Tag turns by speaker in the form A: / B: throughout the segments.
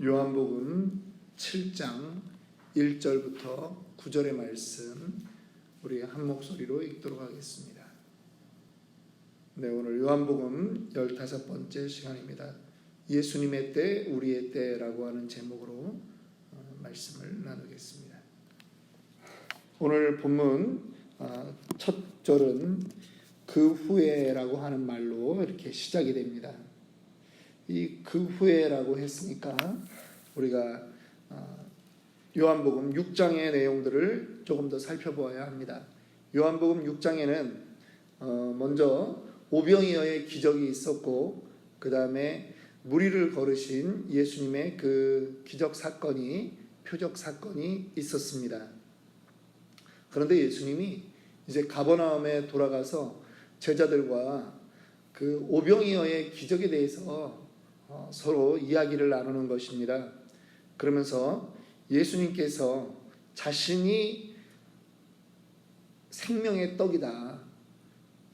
A: 요한복음 7장 1절부터 9절의 말씀 우리 한 목소리로 읽도록 하겠습니다. 네, 오늘 요한복음 15번째 시간입니다. 예수님의 때, 우리의 때라고 하는 제목으로 말씀을 나누겠습니다. 오늘 본문 첫 절은 그 후에라고 하는 말로 이렇게 시작이 됩니다. 이 그 후에라고 했으니까 우리가 요한복음 6장의 내용들을 조금 더 살펴보아야 합니다. 요한복음 6장에는 먼저 오병이어의 기적이 있었고, 그 다음에 무리를 걸으신 예수님의 그 기적 사건이, 표적 사건이 있었습니다. 그런데 예수님이 이제 가버나움에 돌아가서 제자들과 그 오병이어의 기적에 대해서 서로 이야기를 나누는 것입니다. 그러면서 예수님께서 자신이 생명의 떡이다.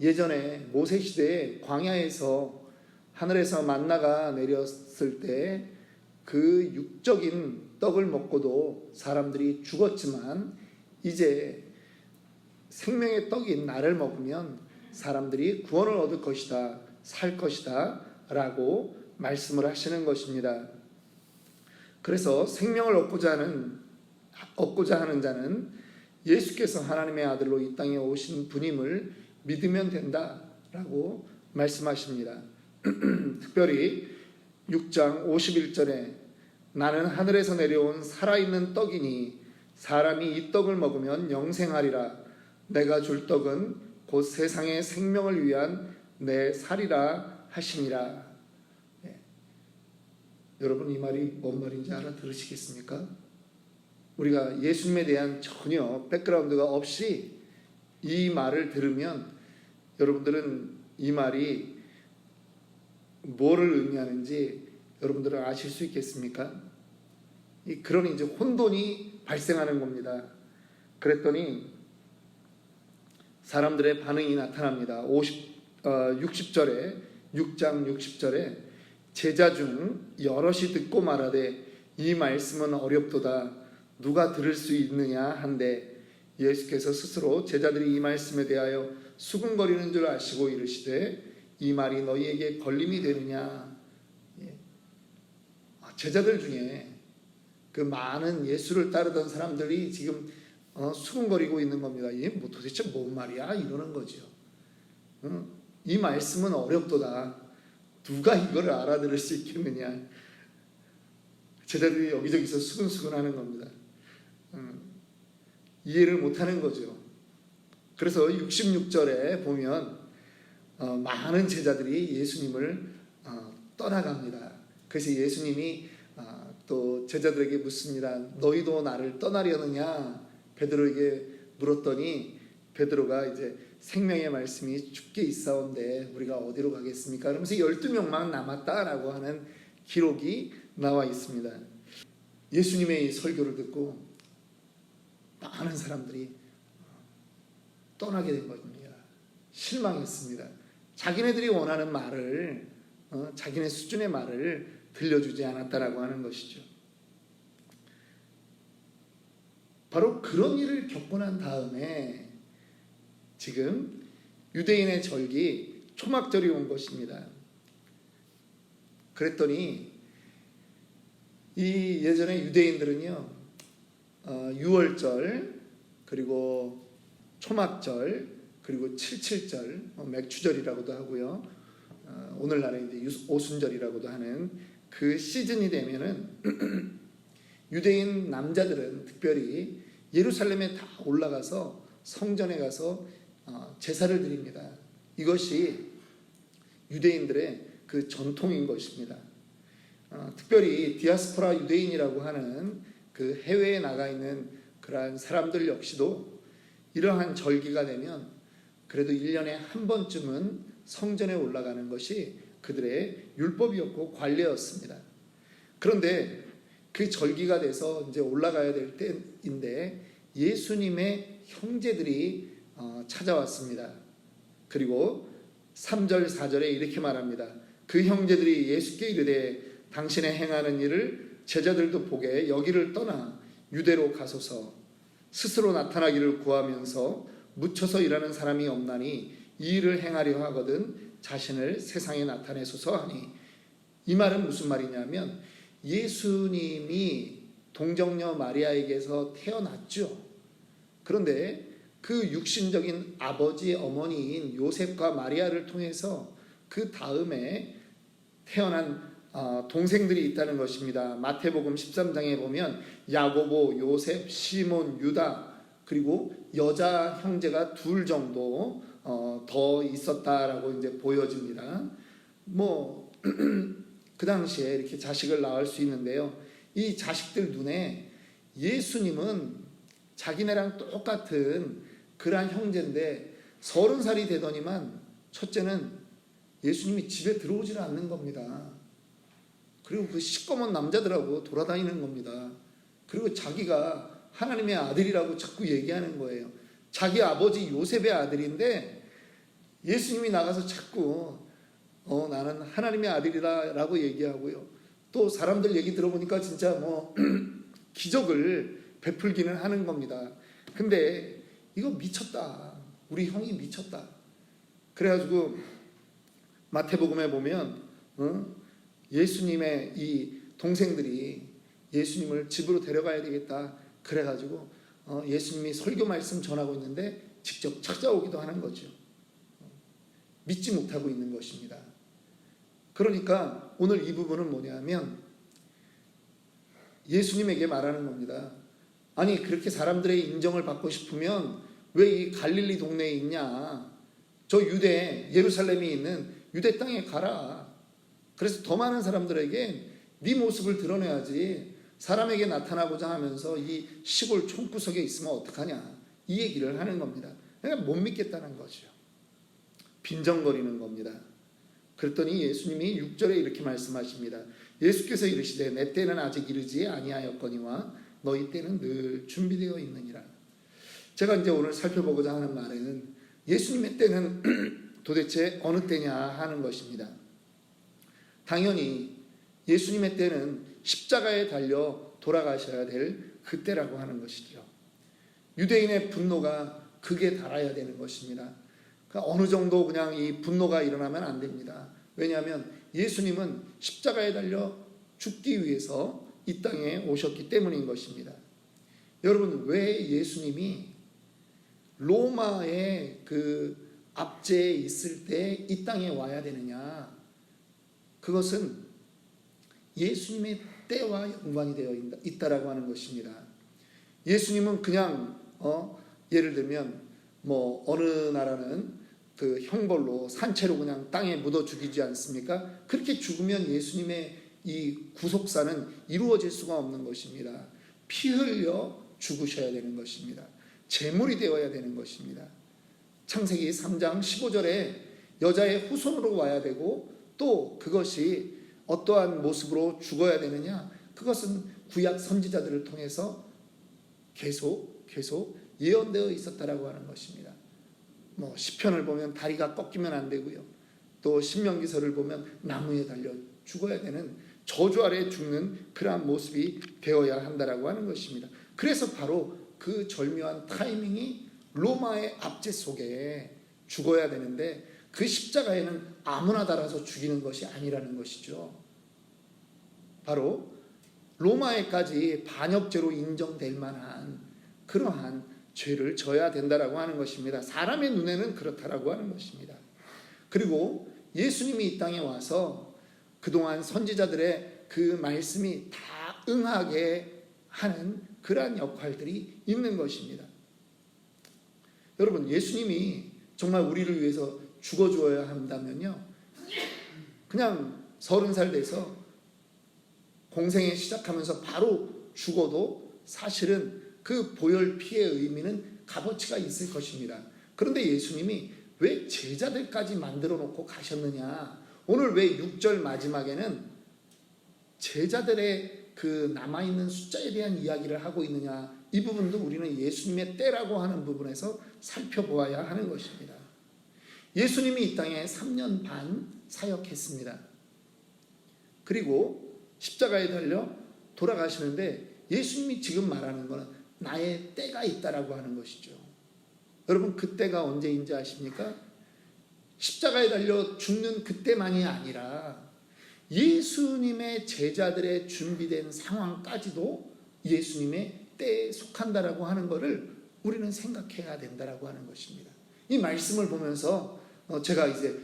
A: 예전에 모세시대에 광야에서 하늘에서 만나가 내렸을 때 그 육적인 떡을 먹고도 사람들이 죽었지만 이제 생명의 떡인 나를 먹으면 사람들이 구원을 얻을 것이다, 살 것이다 라고 말씀을 하시는 것입니다. 그래서 생명을 얻고자 하는 자는 예수께서 하나님의 아들로 이 땅에 오신 분임을 믿으면 된다라고 말씀하십니다. 특별히 6장 51절에 나는 하늘에서 내려온 살아있는 떡이니 사람이 이 떡을 먹으면 영생하리라. 내가 줄 떡은 곧 세상의 생명을 위한 내 살이라 하시니라. 여러분, 이 말이 뭔 말인지 알아들으시겠습니까? 우리가 예수님에 대한 전혀 백그라운드가 없이 이 말을 들으면 여러분들은 이 말이 뭐를 의미하는지 여러분들은 아실 수 있겠습니까? 그런 이제 혼돈이 발생하는 겁니다. 그랬더니 사람들의 반응이 나타납니다. 60절에 6장 60절에 제자 중 여럿이 듣고 말하되 이 말씀은 어렵도다 누가 들을 수 있느냐 한데 예수께서 스스로 제자들이 이 말씀에 대하여 수군거리는 줄 아시고 이르시되 이 말이 너희에게 걸림이 되느냐. 제자들 중에 그 많은 예수를 따르던 사람들이 지금 수군거리고 있는 겁니다. 이게 뭐 도대체 뭔 말이야 이러는 거죠. 이 말씀은 어렵도다 누가 이걸 알아들을 수 있겠느냐. 제자들이 여기저기서 수근수근하는 겁니다. 이해를 못하는 거죠. 그래서 66절에 보면 많은 제자들이 예수님을 떠나갑니다. 그래서 예수님이 또 제자들에게 묻습니다. 너희도 나를 떠나려느냐? 베드로에게 물었더니 베드로가 이제 생명의 말씀이 주께 있사온데 우리가 어디로 가겠습니까? 그러면서 12명만 남았다라고 하는 기록이 나와 있습니다. 예수님의 이 설교를 듣고 많은 사람들이 떠나게 된 겁니다. 실망했습니다. 자기네들이 원하는 말을, 자기네 수준의 말을 들려주지 않았다라고 하는 것이죠. 바로 그런 일을 겪고 난 다음에 지금 유대인의 절기 초막절이 온 것입니다. 그랬더니 이 예전에 유대인들은요 6월절 그리고 초막절 그리고 77절 맥추절이라고도 하고요 오늘날에 이제 오순절이라고도 하는 그 시즌이 되면은 유대인 남자들은 특별히 예루살렘에 다 올라가서 성전에 가서 제사를 드립니다. 이것이 유대인들의 그 전통인 것입니다. 특별히 디아스포라 유대인이라고 하는 그 해외에 나가 있는 그러한 사람들 역시도 이러한 절기가 되면 그래도 1년에 한 번쯤은 성전에 올라가는 것이 그들의 율법이었고 관례였습니다. 그런데 그 절기가 돼서 이제 올라가야 될 때인데 예수님의 형제들이 찾아왔습니다. 그리고 3절 4절에 이렇게 말합니다. 그 형제들이 예수께 이르되 당신의 행하는 일을 제자들도 보게 여기를 떠나 유대로 가소서. 스스로 나타나기를 구하면서 묻혀서 일하는 사람이 없나니 이 일을 행하려 하거든 자신을 세상에 나타내소서 하니, 이 말은 무슨 말이냐면 예수님이 동정녀 마리아에게서 태어났죠. 그런데 그 육신적인 아버지 어머니인 요셉과 마리아를 통해서 그 다음에 태어난 동생들이 있다는 것입니다. 마태복음 13장에 보면 야고보, 요셉, 시몬, 유다, 그리고 여자 형제가 둘 정도 더 있었다라고 이제 보여집니다. 뭐 그 당시에 이렇게 자식을 낳을 수 있는데요. 이 자식들 눈에 예수님은 자기네랑 똑같은 그러한 형제인데 30살이 되더니만 첫째는 예수님이 집에 들어오질 않는 겁니다. 그리고 그 시꺼먼 남자들하고 돌아다니는 겁니다. 그리고 자기가 하나님의 아들이라고 자꾸 얘기하는 거예요. 자기 아버지 요셉의 아들인데 예수님이 나가서 자꾸 나는 하나님의 아들이다 라고 얘기하고요. 또 사람들 얘기 들어보니까 진짜 뭐 기적을 베풀기는 하는 겁니다. 근데 이거 미쳤다. 우리 형이 미쳤다. 그래가지고 마태복음에 보면 예수님의 이 동생들이 예수님을 집으로 데려가야 되겠다. 그래가지고 예수님이 설교 말씀 전하고 있는데 직접 찾아오기도 하는 거죠. 믿지 못하고 있는 것입니다. 그러니까 오늘 이 부분은 뭐냐면 예수님에게 말하는 겁니다. 아니 그렇게 사람들의 인정을 받고 싶으면 왜 이 갈릴리 동네에 있냐? 저 유대 예루살렘이 있는 유대 땅에 가라. 그래서 더 많은 사람들에게 네 모습을 드러내야지. 사람에게 나타나고자 하면서 이 시골 촌구석에 있으면 어떡하냐? 이 얘기를 하는 겁니다. 그러니까 못 믿겠다는 거죠. 빈정거리는 겁니다. 그랬더니 예수님이 6절에 이렇게 말씀하십니다. 예수께서 이르시되 내 때는 아직 이르지 아니하였거니와 너희 때는 늘 준비되어 있느니라. 제가 이제 오늘 살펴보고자 하는 말은 예수님의 때는 도대체 어느 때냐 하는 것입니다. 당연히 예수님의 때는 십자가에 달려 돌아가셔야 될 그때라고 하는 것이죠. 유대인의 분노가 극에 달아야 되는 것입니다. 그러니까 어느 정도 그냥 이 분노가 일어나면 안 됩니다. 왜냐하면 예수님은 십자가에 달려 죽기 위해서 이 땅에 오셨기 때문인 것입니다. 여러분, 왜 예수님이 로마의 그 압제에 있을 때 이 땅에 와야 되느냐? 그것은 예수님의 때와 연관이 되어 있다라고 하는 것입니다. 예수님은 그냥 예를 들면 뭐 어느 나라는 그 형벌로 산채로 그냥 땅에 묻어 죽이지 않습니까? 그렇게 죽으면 예수님의 이 구속사는 이루어질 수가 없는 것입니다. 피 흘려 죽으셔야 되는 것입니다. 제물이 되어야 되는 것입니다. 창세기 3장 15절에 여자의 후손으로 와야 되고 또 그것이 어떠한 모습으로 죽어야 되느냐? 그것은 구약 선지자들을 통해서 계속 예언되어 있었다라고 하는 것입니다. 뭐 시편을 보면 다리가 꺾이면 안 되고요. 또 신명기서를 보면 나무에 달려 죽어야 되는 저주 아래 죽는 그러한 모습이 되어야 한다라고 하는 것입니다. 그래서 바로 그 절묘한 타이밍이 로마의 압제 속에 죽어야 되는데 그 십자가에는 아무나 달아서 죽이는 것이 아니라는 것이죠. 바로 로마에까지 반역죄로 인정될 만한 그러한 죄를 져야 된다라고 하는 것입니다. 사람의 눈에는 그렇다라고 하는 것입니다. 그리고 예수님이 이 땅에 와서 그동안 선지자들의 그 말씀이 다 응하게 하는 그러한 역할들이 있는 것입니다. 여러분, 예수님이 정말 우리를 위해서 죽어주어야 한다면요, 그냥 30살 돼서 공생에 시작하면서 바로 죽어도 사실은 그 보혈 피의 의미는 값어치가 있을 것입니다. 그런데 예수님이 왜 제자들까지 만들어 놓고 가셨느냐? 오늘 왜 6절 마지막에는 제자들의 그 남아있는 숫자에 대한 이야기를 하고 있느냐? 이 부분도 우리는 예수님의 때라고 하는 부분에서 살펴보아야 하는 것입니다. 예수님이 이 땅에 3년 반 사역했습니다. 그리고 십자가에 달려 돌아가시는데 예수님이 지금 말하는 거는 나의 때가 있다라고 하는 것이죠. 여러분, 그 때가 언제인지 아십니까? 십자가에 달려 죽는 그때만이 아니라 예수님의 제자들의 준비된 상황까지도 예수님의 때에 속한다라고 하는 것을 우리는 생각해야 된다라고 하는 것입니다. 이 말씀을 보면서 제가 이제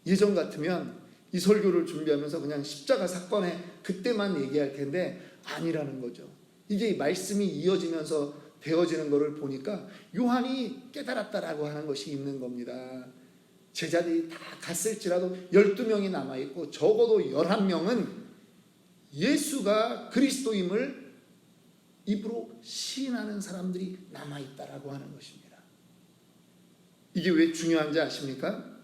A: 예전 같으면 이 설교를 준비하면서 그냥 십자가 사건의 그때만 얘기할 텐데 아니라는 거죠. 이게 말씀이 이어지면서 되어지는 것을 보니까 요한이 깨달았다라고 하는 것이 있는 겁니다. 제자들이 다 갔을지라도 12명이 남아있고 적어도 11명은 예수가 그리스도임을 입으로 시인하는 사람들이 남아있다라고 하는 것입니다. 이게 왜 중요한지 아십니까?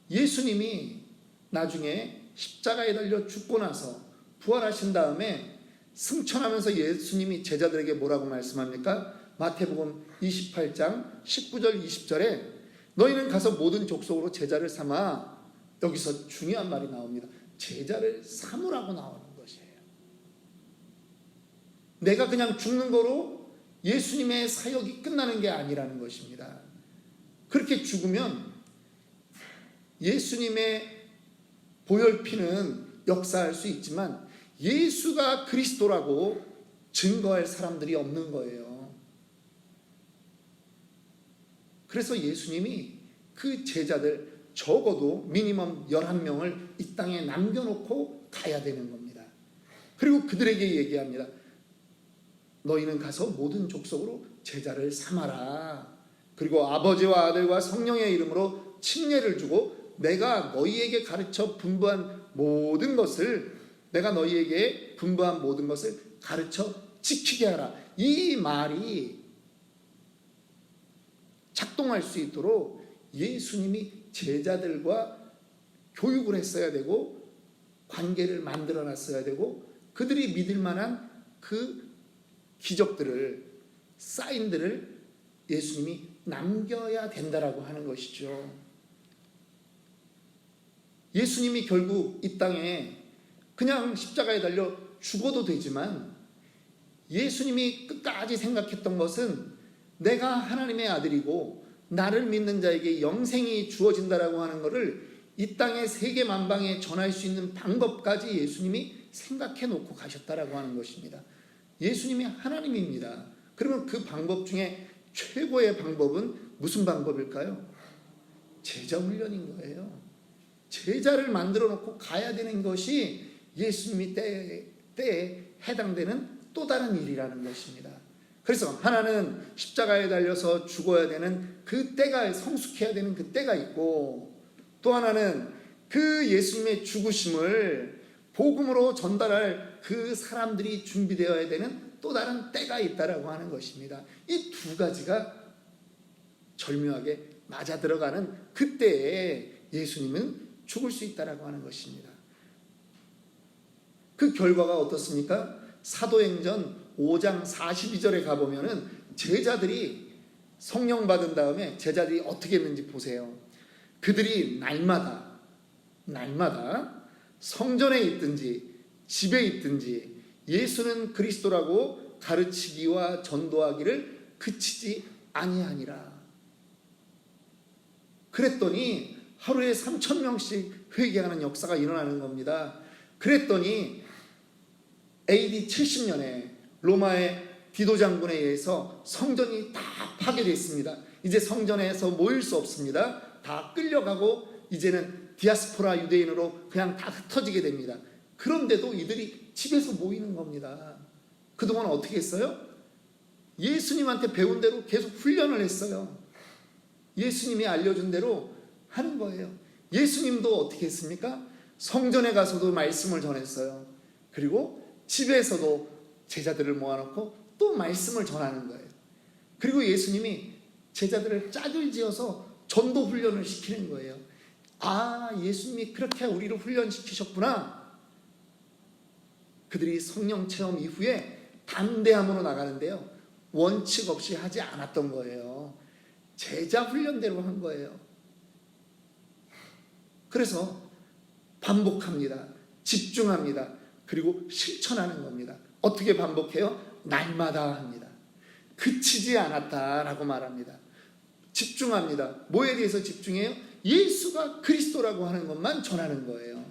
A: 예수님이 나중에 십자가에 달려 죽고 나서 부활하신 다음에 승천하면서 예수님이 제자들에게 뭐라고 말씀합니까? 마태복음 28장 19절 20절에 너희는 가서 모든 족속으로 제자를 삼아, 여기서 중요한 말이 나옵니다. 제자를 삼으라고 나오는 것이에요. 내가 그냥 죽는 거로 예수님의 사역이 끝나는 게 아니라는 것입니다. 그렇게 죽으면 예수님의 보혈피는 역사할 수 있지만 예수가 그리스도라고 증거할 사람들이 없는 거예요. 그래서 예수님이 그 제자들 적어도 미니멈 11명을 이 땅에 남겨놓고 가야 되는 겁니다. 그리고 그들에게 얘기합니다. 너희는 가서 모든 족속으로 제자를 삼아라. 그리고 아버지와 아들과 성령의 이름으로 침례를 주고 내가 너희에게 가르쳐 분부한 모든 것을 가르쳐 지키게 하라. 이 말이 작동할 수 있도록 예수님이 제자들과 교육을 했어야 되고 관계를 만들어 놨어야 되고 그들이 믿을 만한 그 기적들을, 사인들을 예수님이 남겨야 된다라고 하는 것이죠. 예수님이 결국 이 땅에 그냥 십자가에 달려 죽어도 되지만 예수님이 끝까지 생각했던 것은 내가 하나님의 아들이고 나를 믿는 자에게 영생이 주어진다라고 하는 것을 이 땅의 세계 만방에 전할 수 있는 방법까지 예수님이 생각해 놓고 가셨다라고 하는 것입니다. 예수님이 하나님입니다. 그러면 그 방법 중에 최고의 방법은 무슨 방법일까요? 제자 훈련인 거예요. 제자를 만들어 놓고 가야 되는 것이 예수님이 때에 해당되는 또 다른 일이라는 것입니다. 그래서 하나는 십자가에 달려서 죽어야 되는 그 때가, 성숙해야 되는 그 때가 있고, 또 하나는 그 예수님의 죽으심을 복음으로 전달할 그 사람들이 준비되어야 되는 또 다른 때가 있다라고 하는 것입니다. 이 두 가지가 절묘하게 맞아 들어가는 그때에 예수님은 죽을 수 있다라고 하는 것입니다. 그 결과가 어떻습니까? 사도행전 5장 42절에 가보면은 제자들이 성령 받은 다음에 제자들이 어떻게 했는지 보세요. 그들이 날마다 성전에 있든지 집에 있든지 예수는 그리스도라고 가르치기와 전도하기를 그치지 아니하니라. 그랬더니 하루에 3,000명씩 회개하는 역사가 일어나는 겁니다. 그랬더니 AD 70년에 로마의 디도 장군에 의해서 성전이 다 파괴됐습니다. 이제 성전에서 모일 수 없습니다. 다 끌려가고 이제는 디아스포라 유대인으로 그냥 다 흩어지게 됩니다. 그런데도 이들이 집에서 모이는 겁니다. 그동안 어떻게 했어요? 예수님한테 배운 대로 계속 훈련을 했어요. 예수님이 알려준 대로 하는 거예요. 예수님도 어떻게 했습니까? 성전에 가서도 말씀을 전했어요. 그리고 집에서도 제자들을 모아놓고 또 말씀을 전하는 거예요. 그리고 예수님이 제자들을 짝을 지어서 전도 훈련을 시키는 거예요. 아, 예수님이 그렇게 우리를 훈련시키셨구나. 그들이 성령 체험 이후에 담대함으로 나가는데요, 원칙 없이 하지 않았던 거예요. 제자 훈련대로 한 거예요. 그래서 반복합니다. 집중합니다. 그리고 실천하는 겁니다. 어떻게 반복해요? 날마다 합니다. 그치지 않았다라고 말합니다. 집중합니다. 뭐에 대해서 집중해요? 예수가 그리스도라고 하는 것만 전하는 거예요.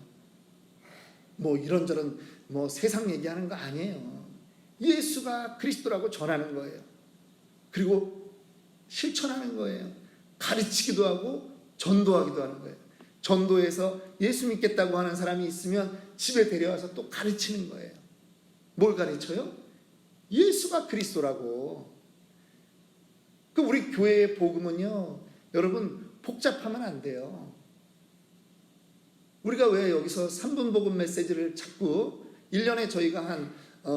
A: 뭐 이런저런 뭐 세상 얘기하는 거 아니에요. 예수가 그리스도라고 전하는 거예요. 그리고 실천하는 거예요. 가르치기도 하고 전도하기도 하는 거예요. 전도해서 예수 믿겠다고 하는 사람이 있으면 집에 데려와서 또 가르치는 거예요. 뭘 가르쳐요? 예수가 그리스도라고. 그 우리 교회의 복음은요, 여러분 복잡하면 안 돼요. 우리가 왜 여기서 3분 복음 메시지를 자꾸 1년에 저희가 한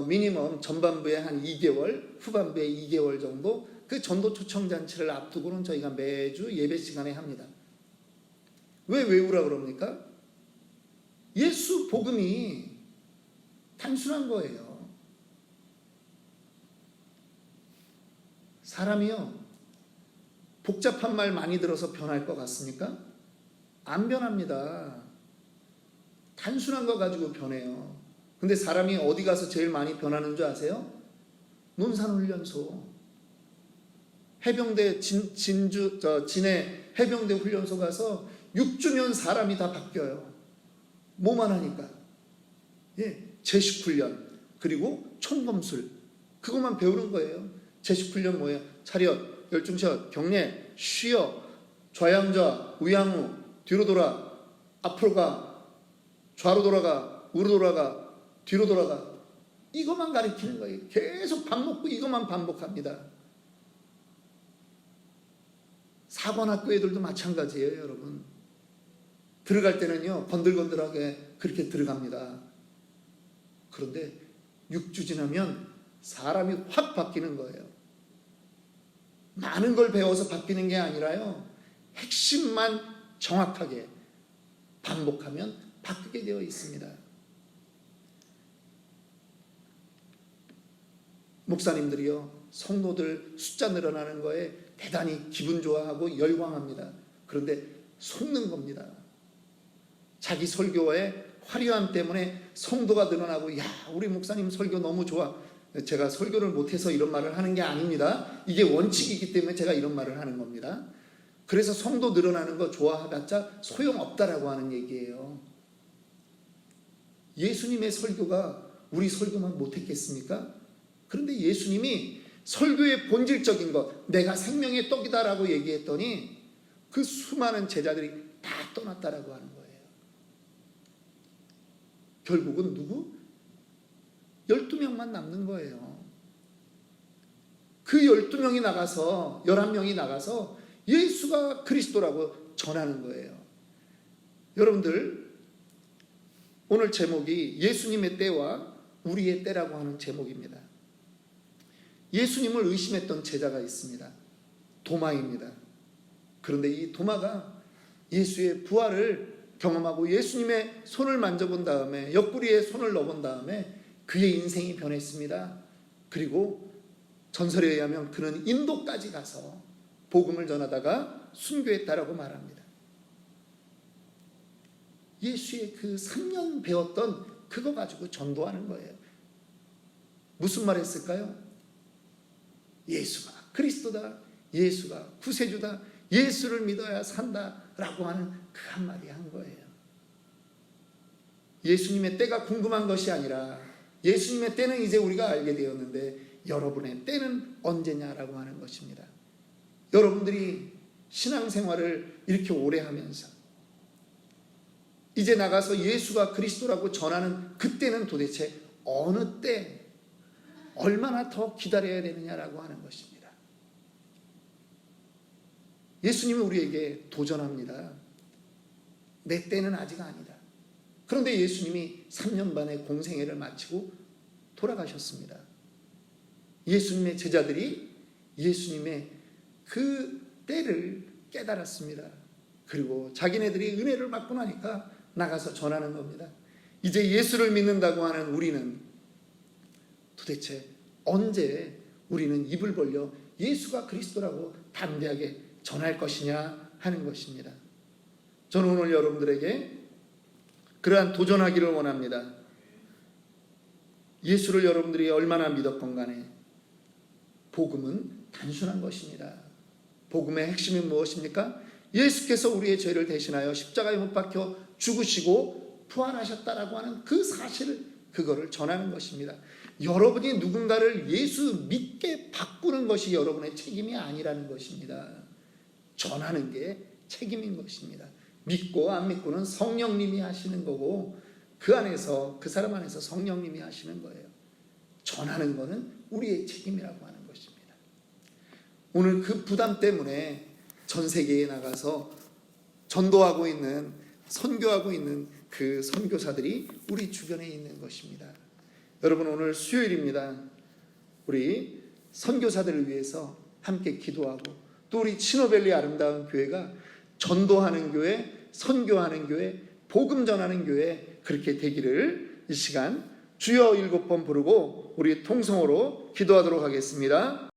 A: 미니멈 전반부에 한 2개월, 후반부에 2개월 정도 그 전도 초청 잔치를 앞두고는 저희가 매주 예배 시간에 합니다. 왜 외우라 그럽니까? 예수 복음이 단순한 거예요. 사람이요, 복잡한 말 많이 들어서 변할 것 같습니까? 안 변합니다. 단순한 거 가지고 변해요. 근데 사람이 어디 가서 제일 많이 변하는 줄 아세요? 논산훈련소. 해병대 진해 해병대 훈련소 가서 6주면 사람이 다 바뀌어요. 뭐만 하니까. 제식훈련, 그리고 총검술, 그것만 배우는 거예요. 제식훈련 뭐예요? 차렷, 열중샷, 경례, 쉬어, 좌양좌, 우양우, 뒤로 돌아, 앞으로 가, 좌로 돌아가, 우로 돌아가, 뒤로 돌아가. 이것만 가르치는 거예요. 계속 밥 먹고 이것만 반복합니다. 사관학교 애들도 마찬가지예요, 여러분. 들어갈 때는요, 건들건들하게 그렇게 들어갑니다. 그런데 6주 지나면 사람이 확 바뀌는 거예요. 많은 걸 배워서 바뀌는 게 아니라요, 핵심만 정확하게 반복하면 바뀌게 되어 있습니다. 목사님들이요, 성도들 숫자 늘어나는 거에 대단히 기분 좋아하고 열광합니다. 그런데 속는 겁니다. 자기 설교의 화려함 때문에 성도가 늘어나고, 야, 우리 목사님 설교 너무 좋아. 제가 설교를 못해서 이런 말을 하는 게 아닙니다. 이게 원칙이기 때문에 제가 이런 말을 하는 겁니다. 그래서 성도 늘어나는 거 좋아해봤자 소용없다라고 하는 얘기예요. 예수님의 설교가 우리 설교만 못했겠습니까? 그런데 예수님이 설교의 본질적인 것, 내가 생명의 떡이다라고 얘기했더니 그 수많은 제자들이 다 떠났다라고 하는 거예요. 결국은 누구? 12명만 남는 거예요. 그 12명이 나가서, 11명이 나가서 예수가 그리스도라고 전하는 거예요. 여러분들, 오늘 제목이 예수님의 때와 우리의 때라고 하는 제목입니다. 예수님을 의심했던 제자가 있습니다. 도마입니다. 그런데 이 도마가 예수의 부활을 경험하고 예수님의 손을 만져본 다음에, 옆구리에 손을 넣어본 다음에 그의 인생이 변했습니다. 그리고 전설에 의하면 그는 인도까지 가서 복음을 전하다가 순교했다라고 말합니다. 예수의 그 3년 배웠던 그거 가지고 전도하는 거예요. 무슨 말 했을까요? 예수가 그리스도다, 예수가 구세주다, 예수를 믿어야 산다라고 하는 그 한마디 한 거예요. 예수님의 때가 궁금한 것이 아니라 예수님의 때는 이제 우리가 알게 되었는데 여러분의 때는 언제냐라고 하는 것입니다. 여러분들이 신앙생활을 이렇게 오래 하면서 이제 나가서 예수가 그리스도라고 전하는 그때는 도대체 어느 때, 얼마나 더 기다려야 되느냐라고 하는 것입니다. 예수님이 우리에게 도전합니다. 내 때는 아직 아니다. 그런데 예수님이 3년 반의 공생애를 마치고 돌아가셨습니다. 예수님의 제자들이 예수님의 그 때를 깨달았습니다. 그리고 자기네들이 은혜를 받고 나니까 나가서 전하는 겁니다. 이제 예수를 믿는다고 하는 우리는 도대체 언제 우리는 입을 벌려 예수가 그리스도라고 담대하게 전할 것이냐 하는 것입니다. 저는 오늘 여러분들에게 그러한 도전하기를 원합니다. 예수를 여러분들이 얼마나 믿었건 간에 복음은 단순한 것입니다. 복음의 핵심이 무엇입니까? 예수께서 우리의 죄를 대신하여 십자가에 못 박혀 죽으시고 부활하셨다라고 하는 그 사실을, 그거를 전하는 것입니다. 여러분이 누군가를 예수 믿게 바꾸는 것이 여러분의 책임이 아니라는 것입니다. 전하는 게 책임인 것입니다. 믿고 안 믿고는 성령님이 하시는 거고, 그 안에서, 그 사람 안에서 성령님이 하시는 거예요. 전하는 거는 우리의 책임이라고 하는 것입니다. 오늘 그 부담 때문에 전 세계에 나가서 전도하고 있는, 선교하고 있는 그 선교사들이 우리 주변에 있는 것입니다. 여러분, 오늘 수요일입니다. 우리 선교사들을 위해서 함께 기도하고, 또 우리 치노밸리 아름다운 교회가 전도하는 교회, 선교하는 교회, 복음 전하는 교회 그렇게 되기를 이 시간 주여 7번 부르고 우리 통성으로 기도하도록 하겠습니다.